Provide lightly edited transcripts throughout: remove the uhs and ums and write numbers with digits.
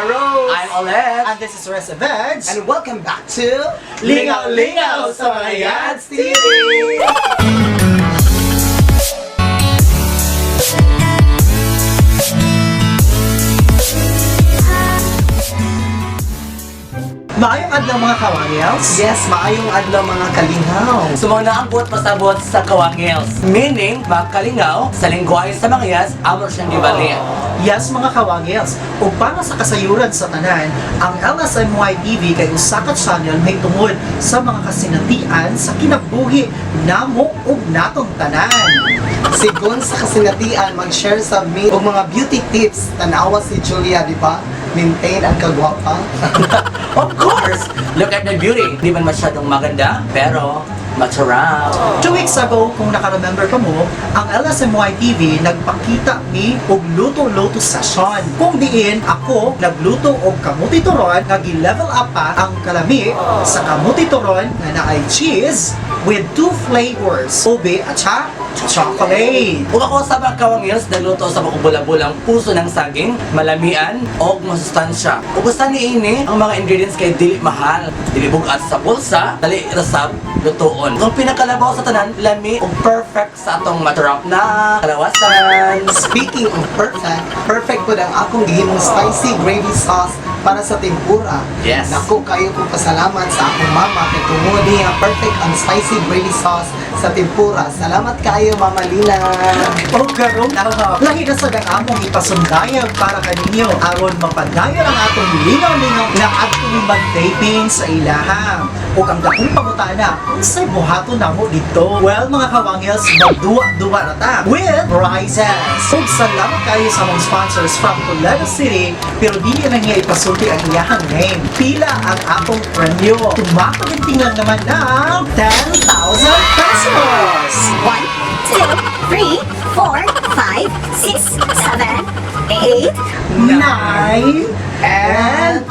Rose! I'm Olet! And this is Reza Veg. And welcome back to Lingaw Lingaw sa mga Yads TV! Maayong adlaw mga kawangels. Yes, maayong adlaw mga kalingaw. Sumuna ang buot pasabot sa kawangels. Meaning, mga kalingaw, sa lingwahe sa mga yas, amo siyang gibali. Yes mga kawangels. O para sa kasayuran sa tanan, ang LSMY TV kay usa ka channel may tungod sa mga kasinatian sa kinabuhi namo ug natong tanan. Sigon sa kasinatian, mag-share sa me og mga beauty tips. Tanawa si Julia, di ba? Maintain ang kagwapa. Of course! Look at the beauty. Di man masyadong maganda, pero masarap. 2 weeks ago, kung naka-remember ka mo, ang LSMY TV nagpakita ni og luto-luto session. Kung diin, ako nagluto og kamuti turon nga gi-level up pa ang kalami sa kamuti turon nga naay cheese with 2 flavors, ube at chocolate. Kung ako sa mga kawangils, nagluto sa mga bula-bulang puso ng saging, malamian, o masustansya. Kung gusto ni ini, ang mga ingredients kay dili mahal. Dili bugat sa bulsa, dali rasab, lutoon. Kung pinakalabaw sa tanan, lami o perfect sa atong matarap na kalawasan. Speaking of perfect, perfect po ang akong gihimong spicy gravy sauce para sa tempura. Yes. Naku, kayo po pasalamat sa akong mama kay tungod niya perfect ang spicy gravy sauce sa tempura. Salamat kayo, Mama Lina. O garong lahi na sa among ipasundayag para kaninyo aron mapadayon ang atong lingaw-lingaw na atong mag-taping sa ilaha. O ang dakong pangutana, unsay buhaton namo dito? Well, mga kawangels, magduwa-duwa na ta with prizes. So, salamat kayo sa mga sponsors from Toledo City, pero dili na niya ipasulti ang iyahang name. Pila ang atong premyo. Tumapagintingan naman ng 10,000 pesos! 1, 2, 3, 4, 5, 6, 7, 8, 9 and 10!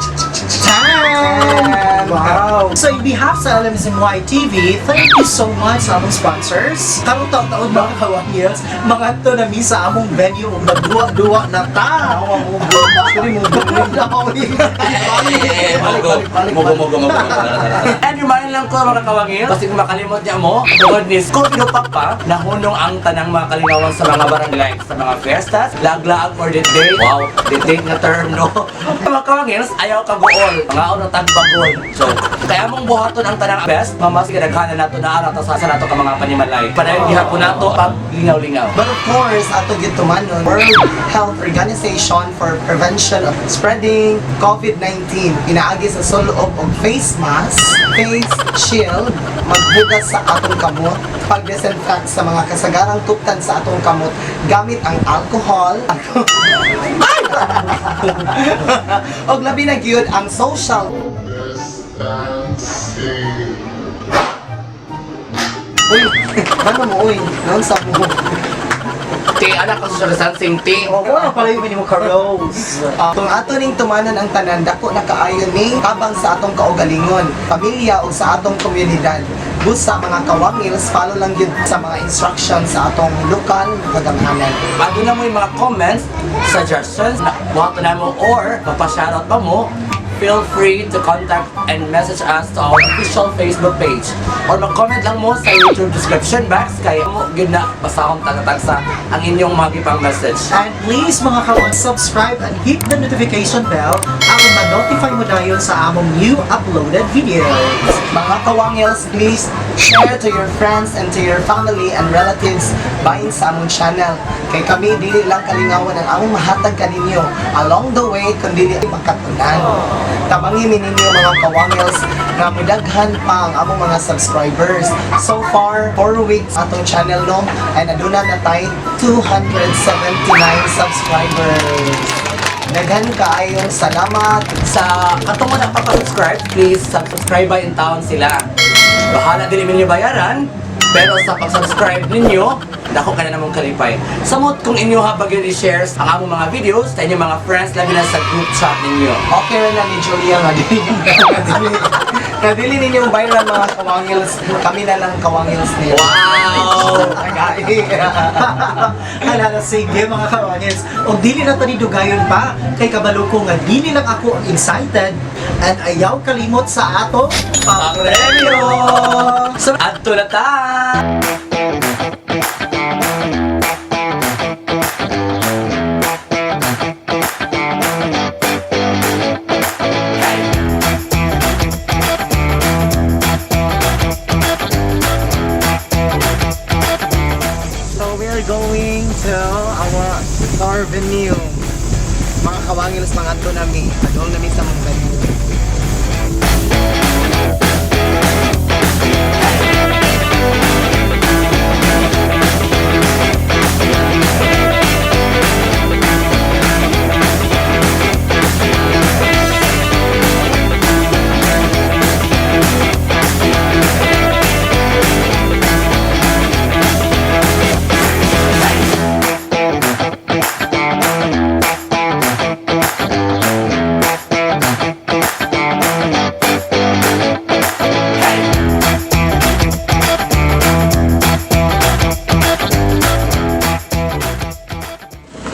Wow! So, in behalf sa LMSMY TV, thank you so much sa among sponsors. Karong taon-taon mga kawangils, mga to na sa among venue ug nagduwa-duwa na ta! And remind lang ko mga kawangil, kasi kung makalimot niya mo, tungod ni Scorpio Papa, nahunong ang tanang mga kalingawan sa mga barangay, sa mga fiestas, laglaag or the day. Wow, the day na term, no? Mga kawangils, ayaw kagool, mga unang tagbagol. So, kaya mong buhaton ang tanang best, mamas kinaghanan nato na araw, tapos asa nato ka mga panimalay. Panayon gihapon nato pag lingaw-lingaw. But of course, ato gitumanon, World Health Organization for Prevention of Spreading COVID-19. Inaagi sa suloob og face mask, face shield, maghugas sa atong kamot, pag-disinfect sa mga kasagarang tuptan sa atong kamot gamit ang alcohol. Og labi na gyud ang social Uy, ano mo uy? Noon sa mo. Ti, anak ko sa sing ti. O, wala pala yung minimum ka-rose. Kung ato ning tumanan ang tanan, dako na kaayo ning tabang sa atong kaugalingon, pamilya o sa atong komunidad. Busa mga kawangils, follow lang yun sa mga instructions sa atong lokal kagamhanan. Bago na mo yung mga comments, suggestions, na buhaton na mo or magpa-shoutout pa mo, feel free to contact and message us to our official Facebook page. Or mag-comment lang mo sa YouTube description box kaya mo yun na basahon tagatag sa ang inyong mga ipang message. And please mga kawang, subscribe and hit the notification bell aron ma-notify mo dayon sa among new uploaded videos. Mga kawangils, please share to your friends and to your family and relatives bahin sa among channel. Kay kami dili lang kalingawan ang among mahatag kaninyo along the way kundi dili makatunan. Tabangi ninyo mga kawangils na mudaghan pa ang among mga subscribers. So far, 4 weeks atong channel no, ay naduna na tayo 279 subscribers. Daghan kaayong salamat. Sa katong mga nagpapasubscribe, please subscribe in town sila. Bahala din ninyo bayaran, pero sa pag-subscribe ninyo, dako ka na namang kalipay. Samot kung inyo habag yun i-share ang among mga videos sa inyong mga friends, labi na sa group chat ninyo. Okay na ni Julia nga din. Kadili ninyong viral mga kawangils. Kami na lang kawangils niya. Wow! Halala, sige mga kawangils. O dili na tani dugayon pa, kay kabalo ko nga dili lang ako ang excited and ayaw kalimot sa ato Papremyo! So, adto na ta! So we are going to our venue. Mga kawangils, mga ato nami. Adol nami sa mga venue.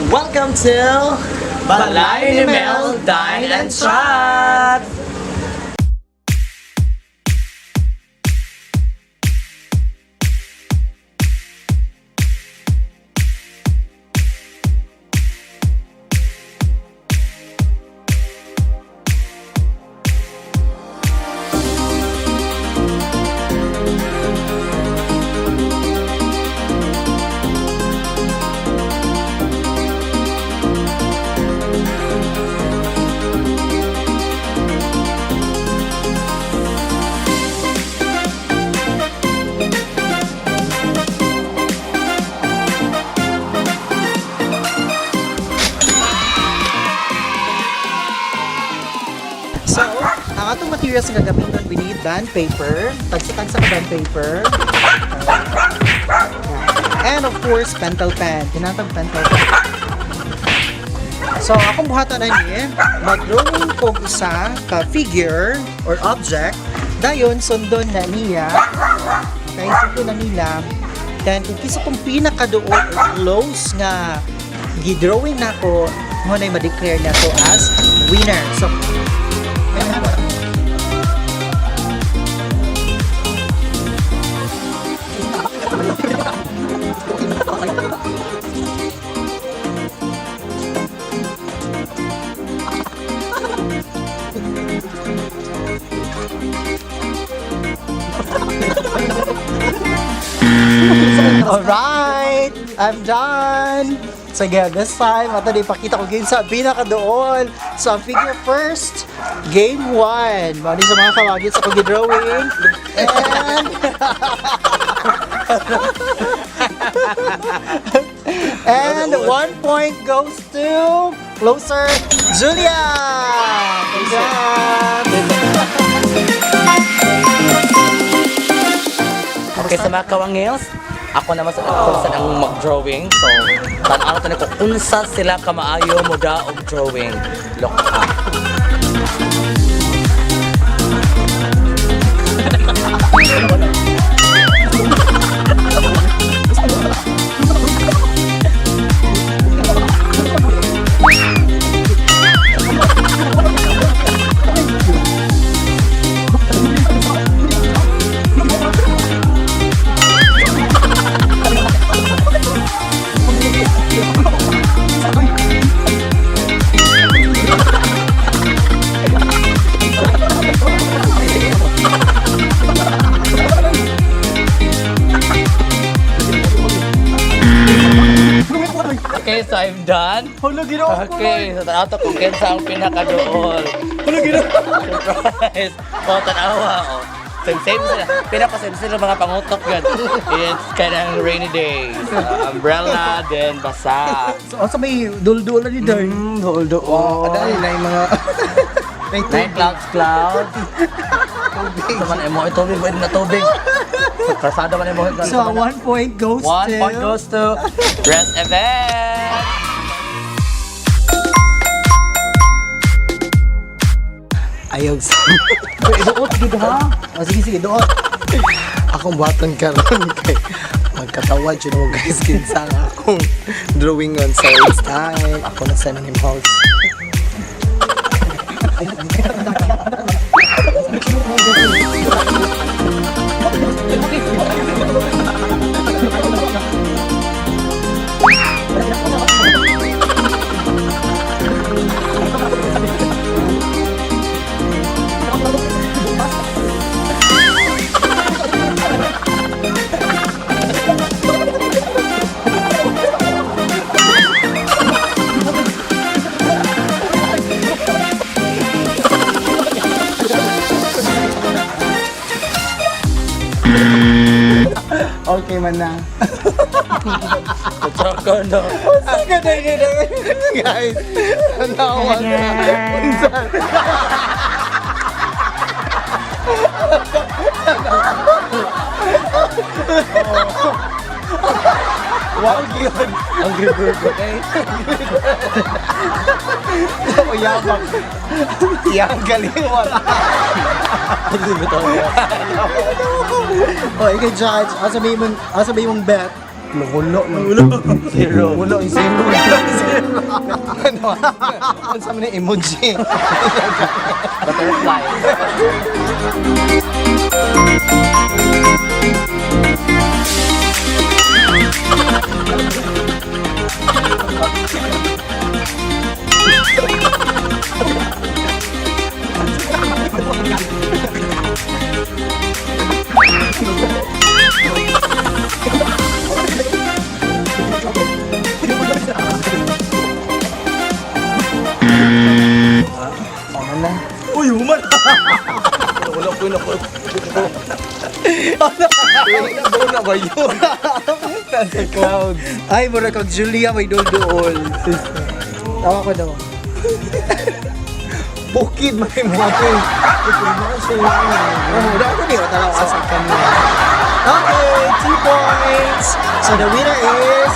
Welcome to Balay ni Mel, Dine and Chat! So, ang atong materials nga gamiton, we need band paper, tagsa-tagsa ka band paper, and of course, pentel pen, tinatag pentel pen. So, akong buhatan na niya, mag-drawing ko isa ka figure or object, dayon sundon na niya, kaya sundo na nila, then kung kisa kong pinakadoon or close nga gi-drawing na ko, ngunay ma-declare na to as winner. So, alright, I'm done. Sige, this time, ito na ipakita ko game sa pinakadoon. So, ang figure first, game 1. Mali sa mga kawagit sa pag-drawing. And 1 point goes to closer, Julia! Okay, sa mga kawangils, ako naman sa ang mag-drawing. So, tan-ano to ko unsa sila kamaayo mo da og drawing. Look up. Okay, so I'm done. Hala, ginawa ko Okay, so tanaw to kung kinsa ang pinakadool. Hala, ginawa. Surprise! O, tanawa, o. Same sila. Pinaka-same sila mga pangutok yun. It's kanang rainy days. Umbrella, then basa. So, sa may dul-dulan ni Darn. Dul-dul. Wow, kadali na yung mga... Night clouds. Sa man emo, tubig, pwede na tubig. Sa karsada man emo. So, 1 point goes to... 1 point goes to Rest Event! Ayaw sa... Iduot, gid ha? O sige, sige, duot. Akong buhaton karon kay magkatawad yun mo guys kinsa nga akong drawing on sa style. Ako na sa Minim House. Okay man na. Tsaka na. Guys, tanawan na. Unsan? Wow, yun. Ang gribur ko eh. O yabang. Yang galingon. O, ikaw judge. Ang sabihin mong bet. Nuhulo. Zero. Nuhulo yung zero. Ano? Ano sa mga emoji? Butterfly. Ano na? Uy, human! Wala ko na ko. Doon na ba yun? Nasa clouds. Ay, mura kang Julia, may dol-dool. Tawa ko daw. Bukid may mga Oh, dako niyo, talaw sa kanila. Okay, 2 points. So the winner is